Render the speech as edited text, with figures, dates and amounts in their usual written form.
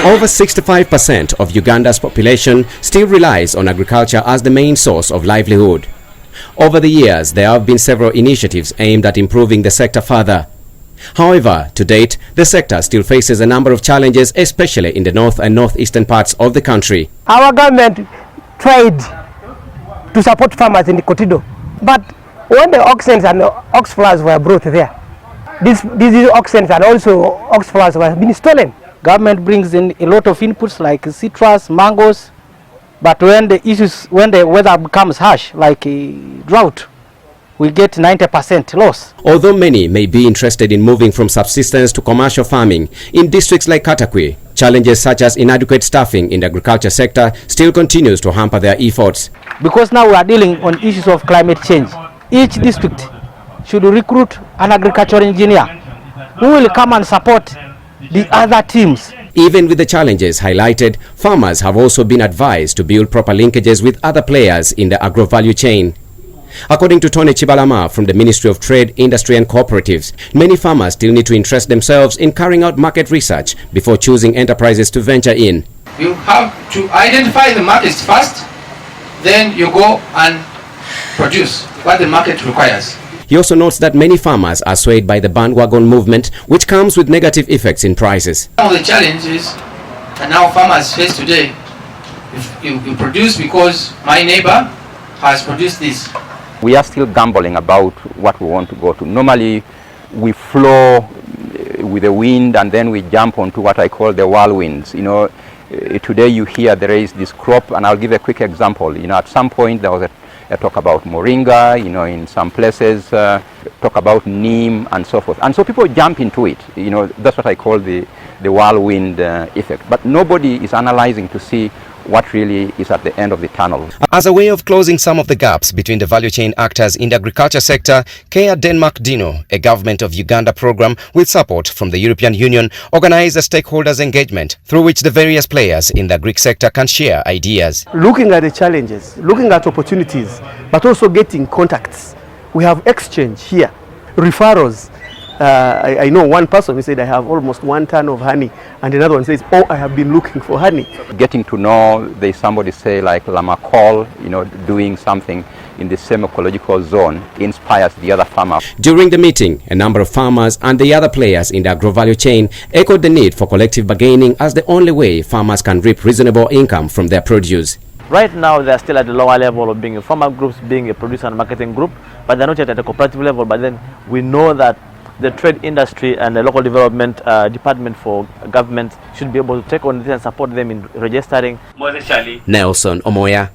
Over 65% of Uganda's population still relies on agriculture as the main source of livelihood. Over the years, there have been several initiatives aimed at improving the sector further. However, to date, the sector still faces a number of challenges, especially in the north and northeastern parts of the country. Our government tried to support farmers in the Kotido, but when the oxens and the ox flowers were brought there, these oxens and also ox flowers were being stolen. Government brings in a lot of inputs like citrus, mangoes, but when the weather becomes harsh, like a drought, we get 90% loss. Although many may be interested in moving from subsistence to commercial farming, in districts like Katakwi, challenges such as inadequate staffing in the agriculture sector still continues to hamper their efforts. Because now we are dealing on issues of climate change, each district should recruit an agricultural engineer who will come and support the other teams. Even with the challenges highlighted, farmers have also been advised to build proper linkages with other players in the agro-value chain. According to Tony Chibalama from the Ministry of Trade, Industry and Cooperatives, many farmers still need to interest themselves in carrying out market research before choosing enterprises to venture in. You have to identify the markets first, then you go and produce what the market requires. He also notes that many farmers are swayed by the bandwagon movement, which comes with negative effects in prices. One of the challenges that now farmers face today, if you produce because my neighbor has produced this. We are still gambling about what we want to go to. Normally, we flow with the wind and then we jump onto what I call the whirlwinds. You know, today you hear there is this crop, and I'll give a quick example. You know, at some point there was a talk about moringa, you know, in some places, talk about neem and so forth. And so people jump into it. You know, that's what I call the whirlwind effect. But nobody is analyzing to see what really is at the end of the tunnel. As a way of closing some of the gaps between the value chain actors in the agriculture sector, Kea Denmark Dino, a government of Uganda program with support from the European Union, organized a stakeholders engagement through which the various players in the Greek sector can share ideas. Looking at the challenges, looking at opportunities, but also getting contacts. We have exchange here, referrals. I know one person who said, I have almost 1 ton of honey, and another one says, oh, I have been looking for honey. Getting to know, there's somebody say like Lamakol, you know, doing something in the same ecological zone inspires the other farmer. During the meeting, a number of farmers and the other players in the agro-value chain echoed the need for collective bargaining as the only way farmers can reap reasonable income from their produce. Right now, they're still at the lower level of being a farmer groups, being a producer and marketing group, but they're not yet at the cooperative level. But then we know that the trade industry and the local development department for government should be able to take on this and support them in registering. Nelson Omoya,